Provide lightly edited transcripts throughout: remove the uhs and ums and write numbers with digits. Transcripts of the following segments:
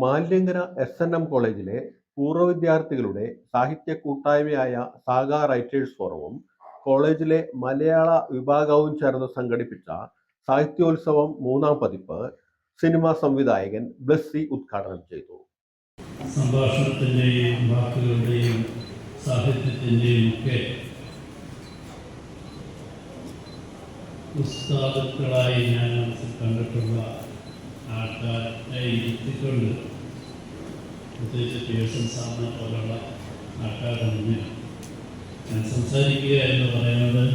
മാല്യങ്കര എസ്.എൻ.എം. കോളേജിലെ പൂർവ്വ വിദ്യാർത്ഥികളുടെ സാഹിത്യ കൂട്ടായ്മയായ സാഗ റൈറ്റേഴ്സ് ഫോറവും കോളേജിലെ മലയാള വിഭാഗവും ചേർന്ന് സംഘടിപ്പിച്ച സാഹിത്യോത്സവം 3-ാം പതിപ്പ് സിനിമാ സംവിധായകൻ ബ്ലെസ്സി ഉദ്ഘാടനം ചെയ്തു. സംഭാഷണത്തിൻ്റെയും വാക്കുകളുടെയും സാഹിത്യത്തിൻ്റെയും ഒക്കെ ഉസ്താദുക്കളായി ഞാൻ മനസ്സിൽ കണ്ടിട്ടുള്ള ആൾക്കാരെ ഇരുത്തിക്കൊണ്ട്, പ്രത്യേകിച്ച് പിയേഴ്സൺ സാറിനെ പോലുള്ള ആൾക്കാരുടെ മുന്നിൽ ഞാൻ സംസാരിക്കുക എന്ന് പറയുന്നത്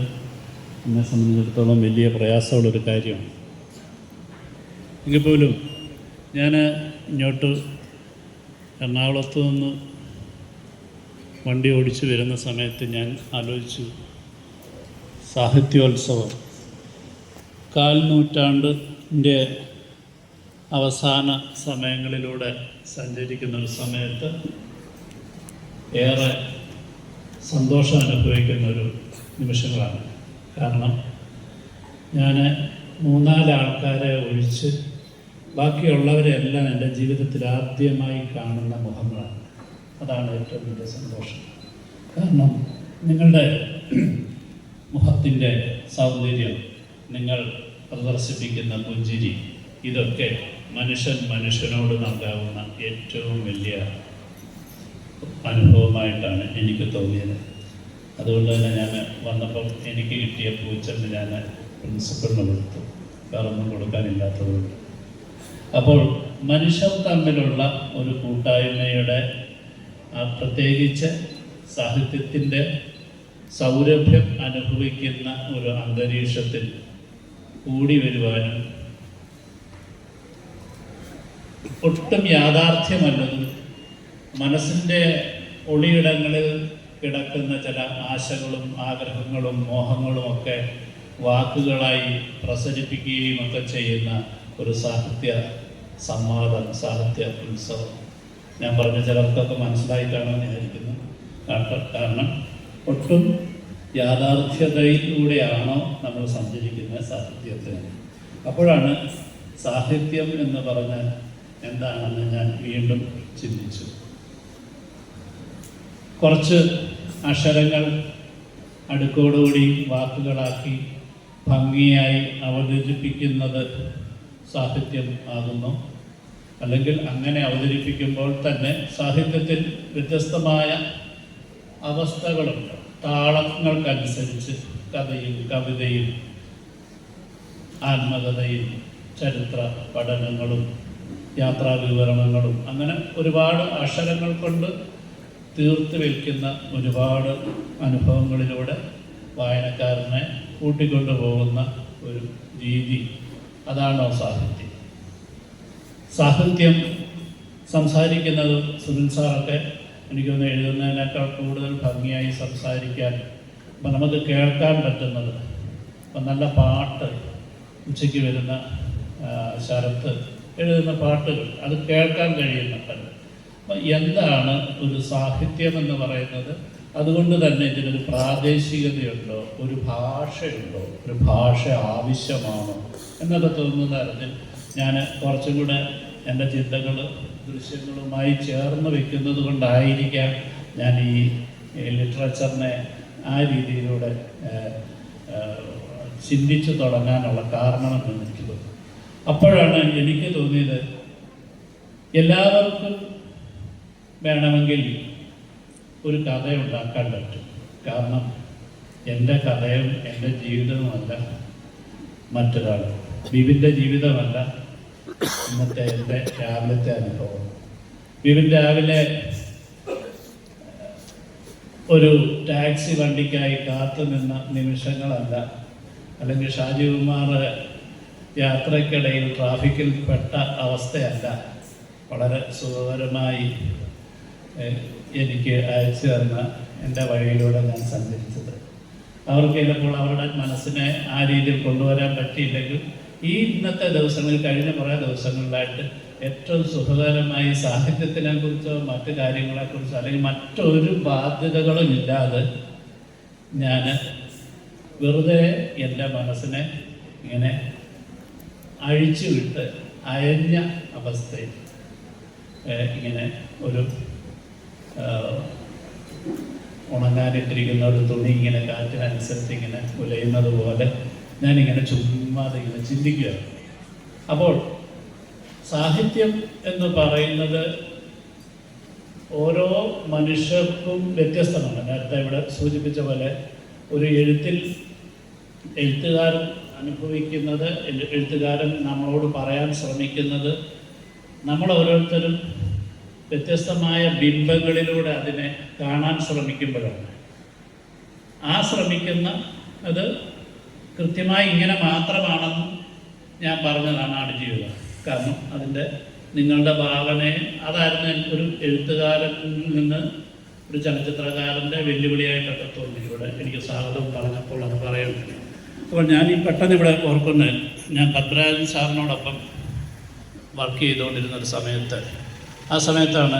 എന്നെ സംബന്ധിച്ചിടത്തോളം വലിയ പ്രയാസമുള്ളൊരു കാര്യമാണ്. എങ്കിൽ പോലും ഞാൻ ഇങ്ങോട്ട് എറണാകുളത്ത് നിന്ന് വണ്ടി ഓടിച്ചു വരുന്ന സമയത്ത് ഞാൻ ആലോചിച്ചു, സാഹിത്യോത്സവം 1/4 നൂറ്റാണ്ടിൻ്റെ അവസാന സമയങ്ങളിലൂടെ സഞ്ചരിക്കുന്ന ഒരു സമയത്ത് ഏറെ സന്തോഷം അനുഭവിക്കുന്ന ഒരു നിമിഷങ്ങളാണ്. കാരണം ഞാൻ 3-4 ആൾക്കാരെ ഒഴിച്ച് ബാക്കിയുള്ളവരെല്ലാം എൻ്റെ ജീവിതത്തിൽ ആദ്യമായി കാണുന്ന മുഖങ്ങളാണ്. അതാണ് ഏറ്റവും വലിയ സന്തോഷം. കാരണം നിങ്ങളുടെ മുഖത്തിൻ്റെ സൗന്ദര്യം, നിങ്ങൾ പ്രദർശിപ്പിക്കുന്ന പുഞ്ചിരി, ഇതൊക്കെ മനുഷ്യനോട് നൽകാവുന്ന ഏറ്റവും വലിയ അനുഭവമായിട്ടാണ് എനിക്ക് തോന്നിയത്. അതുകൊണ്ട് തന്നെ ഞാൻ വന്നപ്പം എനിക്ക് കിട്ടിയ പൂച്ചെണ്ട് ഞാൻ പ്രിൻസിപ്പളിന് കൊടുത്തു, വേറൊന്നും കൊടുക്കാനില്ലാത്തതുകൊണ്ട്. അപ്പോൾ മനുഷ്യർ തമ്മിലുള്ള ഒരു കൂട്ടായ്മയുടെ പ്രത്യേകിച്ച് സാഹിത്യത്തിൻ്റെ സൗരഭ്യം അനുഭവിക്കുന്ന ഒരു അന്തരീക്ഷത്തിൽ കൂടി വരുവാനും ഒട്ടും യാഥാർത്ഥ്യമല്ലതും മനസ്സിൻ്റെ ഒളിയിടങ്ങളിൽ കിടക്കുന്ന ചില ആശകളും ആഗ്രഹങ്ങളും മോഹങ്ങളും ഒക്കെ വാക്കുകളായി പ്രസരിപ്പിക്കുകയും ഒക്കെ ചെയ്യുന്ന ഒരു സാഹിത്യ സംവാദം, സാഹിത്യ ഉത്സവം. ഞാൻ പറഞ്ഞ ചിലർക്കൊക്കെ മനസ്സിലായിട്ടാണെന്ന് വിചാരിക്കുന്നു. കാരണം ഒട്ടും യാഥാർത്ഥ്യതയിലൂടെയാണോ നമ്മൾ സഞ്ചരിക്കുന്ന സാഹിത്യത്തിന്. അപ്പോഴാണ് സാഹിത്യം എന്ന് പറഞ്ഞാൽ എന്താണെന്ന് ഞാൻ വീണ്ടും ചിന്തിച്ചു. കുറച്ച് അക്ഷരങ്ങൾ അടുക്കോടുകൂടി വാക്കുകളാക്കി ഭംഗിയായി അവതരിപ്പിക്കുന്നത് സാഹിത്യം ആകുന്നു. അല്ലെങ്കിൽ അങ്ങനെ അവതരിപ്പിക്കുമ്പോൾ തന്നെ സാഹിത്യത്തിൽ വ്യത്യസ്തമായ അവസ്ഥകളുണ്ട്. താളങ്ങൾക്കനുസരിച്ച് കഥയും കവിതയും ആത്മകഥയും ചരിത്ര പഠനങ്ങളും യാത്രാ വിവരണങ്ങളും അങ്ങനെ ഒരുപാട് അക്ഷരങ്ങൾ കൊണ്ട് തീർത്ത് വയ്ക്കുന്ന ഒരുപാട് അനുഭവങ്ങളിലൂടെ വായനക്കാരനെ കൂട്ടിക്കൊണ്ടു പോകുന്ന ഒരു രീതി, അതാണോ സാഹിത്യം? സാഹിത്യം സംസാരിക്കുന്നത് സുനിൽ സാറൊക്കെ എനിക്കൊന്ന് എഴുതുന്നതിനേക്കാൾ കൂടുതൽ ഭംഗിയായി സംസാരിക്കാൻ, അപ്പം നമുക്ക് കേൾക്കാൻ പറ്റുന്നത്, ഇപ്പം നല്ല പാട്ട് ഉച്ചയ്ക്ക് വരുന്ന ശരത്ത് എഴുതുന്ന പാട്ടുകൾ, അത് കേൾക്കാൻ കഴിയുന്നുണ്ടല്ലോ. അപ്പം എന്താണ് ഒരു സാഹിത്യം എന്ന് പറയുന്നത്? അതുകൊണ്ട് തന്നെ ഇതിനൊരു പ്രാദേശികതയുണ്ടോ, ഒരു ഭാഷയുണ്ടോ, ഒരു ഭാഷ ആവശ്യമാണോ എന്നൊക്കെ തോന്നുന്ന തരത്തിൽ ഞാൻ കുറച്ചും കൂടെ എൻ്റെ ചിന്തകൾ ദൃശ്യങ്ങളുമായി ചേർന്ന് വെക്കുന്നത് കൊണ്ടായിരിക്കാം ഞാൻ ഈ ലിറ്ററേച്ചറിനെ ആ രീതിയിലൂടെ ചിന്തിച്ചു തുടങ്ങാനുള്ള കാരണമെന്ന് എനിക്ക് തോന്നുന്നു. അപ്പോഴാണ് എനിക്ക് തോന്നിയത്, എല്ലാവർക്കും വേണമെങ്കിൽ ഒരു കഥ ഉണ്ടാക്കാൻ പറ്റും. കാരണം എൻ്റെ കഥയും എൻ്റെ ജീവിതവുമല്ല മറ്റൊരാൾ, വിപിൻ്റെ ജീവിതമല്ല ഇന്നത്തെ എൻ്റെ രാവിലത്തെ അനുഭവം. വിപിൻ രാവിലെ ഒരു ടാക്സി വണ്ടിക്കായി കാത്തു നിന്ന നിമിഷങ്ങളല്ല, അല്ലെങ്കിൽ ഷാജികുമാർ യാത്രക്കിടയിൽ ട്രാഫിക്കിൽ പെട്ട അവസ്ഥയല്ല, വളരെ സുഖകരമായി എനിക്ക് അയച്ചു തന്ന എൻ്റെ വഴിയിലൂടെ ഞാൻ സഞ്ചരിച്ചത്. അവർക്ക് ചിലപ്പോൾ അവരുടെ മനസ്സിനെ ആ രീതിയിൽ കൊണ്ടുവരാൻ പറ്റിയില്ലെങ്കിൽ ഈ ഇന്നത്തെ ദിവസങ്ങളിൽ, കഴിഞ്ഞ കുറേ ദിവസങ്ങളിലായിട്ട് ഏറ്റവും സുഖകരമായി സാഹിത്യത്തിനെ കുറിച്ചോ മറ്റു കാര്യങ്ങളെക്കുറിച്ചോ അല്ലെങ്കിൽ മറ്റൊരു ബാധ്യതകളും ഇല്ലാതെ ഞാൻ വെറുതെ എൻ്റെ മനസ്സിനെ ഇങ്ങനെ അഴിച്ചുവിട്ട് അയഞ്ഞ അവസ്ഥയിൽ ഇങ്ങനെ ഒരു ഉണങ്ങാനിട്ടിരിക്കുന്ന ഒരു തുണി ഇങ്ങനെ കാറ്റിനനുസരിച്ച് ഇങ്ങനെ ഉലയുന്നത് പോലെ ഞാനിങ്ങനെ ചുമ്മാതെ ഇങ്ങനെ ചിന്തിക്കുകയാണ്. അപ്പോൾ സാഹിത്യം എന്ന് പറയുന്നത് ഓരോ മനുഷ്യർക്കും വ്യത്യസ്തമാണ്. നേരത്തെ ഇവിടെ സൂചിപ്പിച്ച പോലെ ഒരു എഴുത്തുകാരൻ അനുഭവിക്കുന്നത്, എഴുത്തുകാരൻ നമ്മളോട് പറയാൻ ശ്രമിക്കുന്നത്, നമ്മൾ ഓരോരുത്തരും വ്യത്യസ്തമായ ബിംബങ്ങളിലൂടെ അതിനെ കാണാൻ ശ്രമിക്കുമ്പോഴാണ്. ആ ശ്രമിക്കുന്ന അത് കൃത്യമായി ഇങ്ങനെ മാത്രമാണെന്ന് ഞാൻ പറഞ്ഞതാണ് ആടുജീവിതം. കാരണം അതിൻ്റെ നിങ്ങളുടെ ഭാവനയെ അതായിരുന്നു ഒരു എഴുത്തുകാരനിൽ നിന്ന് ഒരു ചലച്ചിത്രകാരൻ്റെ വെല്ലുവിളിയായിട്ടൊക്കെ തോന്നി. ഇവിടെ എനിക്ക് സ്വാഗതം പറഞ്ഞപ്പോൾ അത് പറയുന്നുണ്ട്. അപ്പോൾ ഞാൻ ഈ പെട്ടെന്ന് ഇവിടെ ഓർക്കുന്നത്, ഞാൻ പത്മരാജൻ സാറിനോടൊപ്പം വർക്ക് ചെയ്തുകൊണ്ടിരുന്നൊരു ആ സമയത്താണ്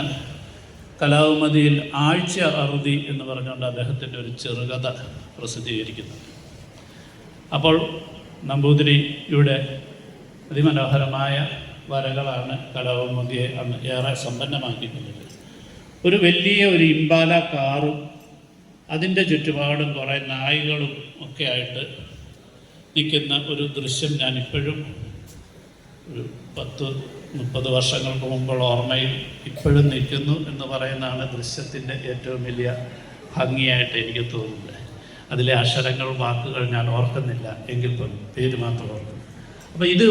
കലാകൗമുദിയിൽ ആഴ്ച അറുതി എന്ന് പറഞ്ഞുകൊണ്ട് അദ്ദേഹത്തിൻ്റെ ഒരു ചെറുകഥ പ്രസിദ്ധീകരിക്കുന്നത്. അപ്പോൾ നമ്പൂതിരിയുടെ അതിമനോഹരമായ വരകളാണ് കലാകൗമുദിയെ അന്ന് ഏറെ സമ്പന്നമാക്കിയിട്ടുള്ളത്. ഒരു വലിയ ഒരു ഇമ്പാല കാറും അതിൻ്റെ ചുറ്റുപാടും കുറേ നായ്ക്കളും ഒക്കെ ആയിട്ട് നിൽക്കുന്ന ഒരു ദൃശ്യം ഞാനിപ്പോഴും ഒരു 10-30 വർഷങ്ങൾക്ക് മുമ്പുള്ള ഓർമ്മയിൽ ഇപ്പോഴും നിൽക്കുന്നു എന്ന് പറയുന്നതാണ് ദൃശ്യത്തിൻ്റെ ഏറ്റവും വലിയ ഭംഗിയായിട്ട് എനിക്ക് തോന്നുന്നത്. അതിലെ അക്ഷരങ്ങൾ, വാക്കുകൾ ഞാൻ ഓർക്കുന്നില്ല, എങ്കിൽ പോലും പേര് മാത്രം ഓർക്കുന്നു. അപ്പോൾ ഇത്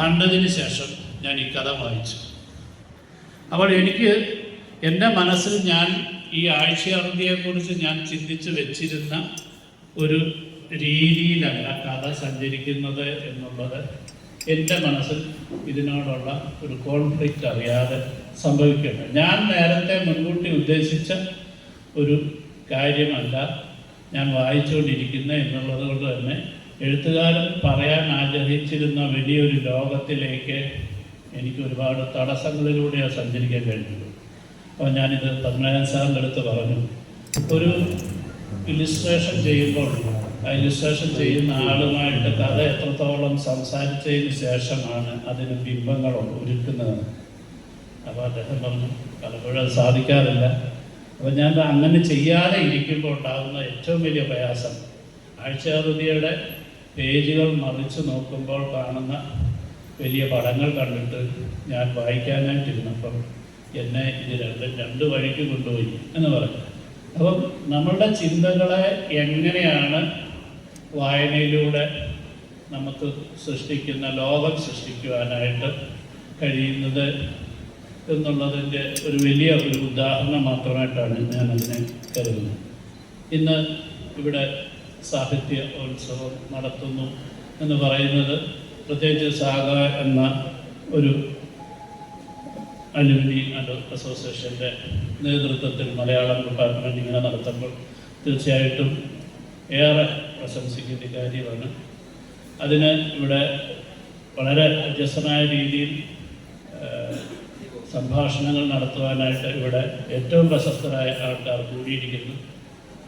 കണ്ടതിന് ശേഷം ഞാൻ ഈ കഥ വായിച്ചു. അപ്പോൾ എനിക്ക് എൻ്റെ മനസ്സിൽ ഞാൻ ഈ ആഴ്ചയറുതിയെക്കുറിച്ച് ഞാൻ ചിന്തിച്ച് വെച്ചിരുന്ന ഒരു രീതിയിലല്ല കഥ സഞ്ചരിക്കുന്നത് എന്നുള്ളത് എൻ്റെ മനസ്സിൽ ഇതിനോടുള്ള ഒരു കോൺഫ്ലിക്റ്റ് അറിയാതെ സംഭവിക്കുകയാണ്. ഞാൻ നേരത്തെ മുൻകൂട്ടി ഉദ്ദേശിച്ച ഒരു കാര്യമല്ല ഞാൻ വായിച്ചുകൊണ്ടിരിക്കുന്നത് എന്നുള്ളത് കൊണ്ട് തന്നെ എഴുത്തുകാരൻ പറയാൻ ആഗ്രഹിച്ചിരുന്ന വലിയൊരു ലോകത്തിലേക്ക് എനിക്ക് ഒരുപാട് തടസ്സങ്ങളിലൂടെയാണ് സഞ്ചരിക്കാൻ കഴിഞ്ഞത്. അപ്പോൾ ഞാനിത് പത്മനാഭൻ സാറിൻ്റെ അടുത്ത് പറഞ്ഞു, ഒരു ഇല്ലുസ്ട്രേഷൻ ചെയ്യുമ്പോൾ ആ ഇല്ലുസ്ട്രേഷൻ ചെയ്യുന്ന ആളുമായിട്ട് കഥ എത്രത്തോളം സംസാരിച്ചതിന് ശേഷമാണ് അതിന് ബിംബങ്ങൾ ഒരുക്കുന്നത്. അപ്പോൾ അദ്ദേഹം പറഞ്ഞു, പലപ്പോഴും അത് സാധിക്കാറില്ല. അപ്പോൾ ഞാൻ അങ്ങനെ ചെയ്യാതെ ഇരിക്കുമ്പോൾ ഉണ്ടാകുന്ന ഏറ്റവും വലിയ പ്രയാസം, ആഴ്ചയറുതിയുടെ പേജുകൾ മറിച്ച് നോക്കുമ്പോൾ കാണുന്ന വലിയ പടങ്ങൾ കണ്ടിട്ട് ഞാൻ വായിക്കാനായിട്ടിരുന്നപ്പം എന്നെ ഇത് രണ്ട് വഴിക്ക് കൊണ്ടുപോയി എന്ന് പറഞ്ഞു. അപ്പം നമ്മളുടെ ചിന്തകളെ എങ്ങനെയാണ് വായനയിലൂടെ നമുക്ക് ലോകം സൃഷ്ടിക്കുവാനായിട്ട് കഴിയുന്നത് എന്നുള്ളതിൻ്റെ ഒരു വലിയ ഒരു ഉദാഹരണം മാത്രമായിട്ടാണ് ഞാൻ അതിനെ കരുതുന്നത്. ഇന്ന് ഇവിടെ സാഹിത്യ ഉത്സവം നടത്തുന്നു എന്ന് പറയുന്നത് പ്രത്യേകിച്ച് സാഗ എന്ന ഒരു അലുമിനി അസോസിയേഷൻ്റെ നേതൃത്വത്തിൽ മലയാളം ഡിപ്പാർട്ട്മെൻറ്റ് ഇങ്ങനെ നടത്തുമ്പോൾ തീർച്ചയായിട്ടും ഏറെ പ്രശംസിക്കുന്ന കാര്യമാണ്. അതിന് ഇവിടെ വളരെ വ്യത്യസ്തമായ രീതിയിൽ സംഭാഷണങ്ങൾ നടത്തുവാനായിട്ട് ഇവിടെ ഏറ്റവും പ്രശസ്തരായ ആൾക്കാർ കൂടിയിരിക്കുന്നു.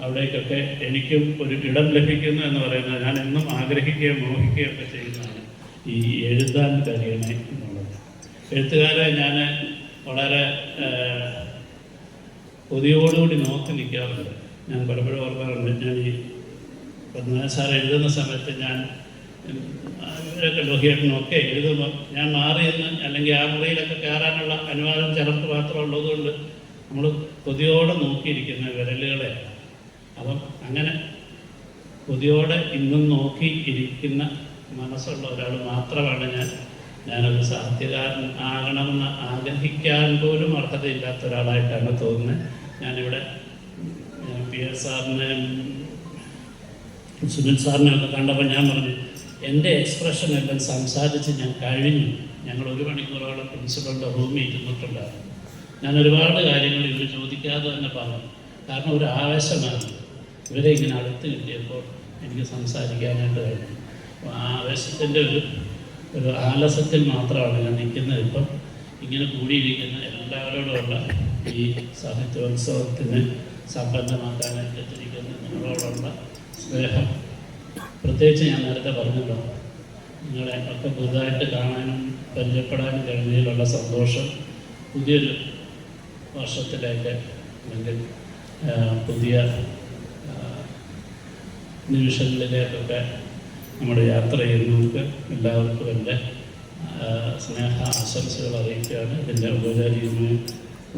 അവിടേക്കൊക്കെ എനിക്കും ഒരു ഇടം ലഭിക്കുന്നു എന്ന് പറയുന്നത് ഞാൻ എന്നും ആഗ്രഹിക്കുകയും മോഹിക്കുകയും ഒക്കെ ചെയ്യുന്നതാണ് ഈ എഴുതാൻ കഴിയണേ എന്നുള്ളത്. എഴുത്തുകാരെ ഞാൻ വളരെ കൊതിയോടുകൂടി നോക്കി നിൽക്കാറുണ്ട്. ഞാൻ പലപ്പോഴും ഓർക്കാറുണ്ട്, ഞാൻ ഈ പത്മനാഭൻ സാർ എഴുതുന്ന സമയത്ത് ഞാൻ ഇവരൊക്കെ ലോഹിയേട്ടനൊക്കെ എഴുതുമ്പോൾ ഞാൻ മാറിയെന്ന് അല്ലെങ്കിൽ ആ മുറിയിലൊക്കെ കയറാനുള്ള അനുവാദം ചിലർക്ക് മാത്രം ഉള്ളതുകൊണ്ട് നമ്മൾ കൊതിയോടെ നോക്കിയിരിക്കുന്ന വിരലുകളെ. അപ്പം അങ്ങനെ കൊതിയോടെ ഇന്നും നോക്കി ഇരിക്കുന്ന മനസ്സുള്ള ഒരാൾ മാത്രമാണ് ഞാനൊരു സാഹിത്യകാരൻ ആകണമെന്ന് ആഗ്രഹിക്കാൻ പോലും അർഹതയില്ലാത്ത ഒരാളായിട്ടാണ് തോന്നുന്നത്. ഞാനിവിടെ PS സാറിനെ സുനിൽ സാറിനെയൊക്കെ കണ്ടപ്പോൾ ഞാൻ പറഞ്ഞു, എൻ്റെ എക്സ്പ്രഷൻ എല്ലാം സംസാരിച്ച് ഞാൻ കഴിഞ്ഞു. ഞങ്ങൾ 1 മണിക്കൂറോളം പ്രിൻസിപ്പളുടെ റൂമിൽ ഇരുന്നിട്ടുണ്ടായിരുന്നു. ഞാൻ ഒരുപാട് കാര്യങ്ങൾ ഇവർ ചോദിക്കാതെ തന്നെ പറഞ്ഞു. കാരണം ഒരു ആവേശമാണ്. ഇവരെ ഇങ്ങനെ അടുത്ത് കിട്ടിയപ്പോൾ എനിക്ക് സംസാരിക്കാനായിട്ട് കഴിഞ്ഞു. ആ ആവേശത്തിൻ്റെ ഒരു ആലസ്യത്തിൽ മാത്രമാണ് ഞാൻ നിൽക്കുന്നത്. ഇപ്പം ഇങ്ങനെ കൂടിയിരിക്കുന്ന എല്ലാവരോടുമുള്ള ഈ സാഹിത്യോത്സവത്തിന് സമ്പന്നമാക്കാനായിട്ട് എത്തിയിരിക്കുന്ന നിങ്ങളോടുള്ള സ്നേഹം, പ്രത്യേകിച്ച് ഞാൻ നേരത്തെ പറഞ്ഞല്ലോ, നിങ്ങളെ ഒക്കെ പുതുതായിട്ട് കാണാനും പരിചയപ്പെടാനും കഴിഞ്ഞതിലുള്ള സന്തോഷം പുതിയൊരു വർഷത്തിലേക്ക് അല്ലെങ്കിൽ പുതിയ നിമിഷങ്ങളിലേക്കൊക്കെ നമ്മുടെ യാത്ര ചെയ്യുന്നവർക്ക് എല്ലാവർക്കും എൻ്റെ സ്നേഹ ആശംസകൾ അറിയിക്കുകയാണ്. ഇതിൻ്റെ ഔപചാരികമായ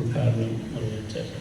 ഉദ്ഘാടനം അറിയിച്ചത്.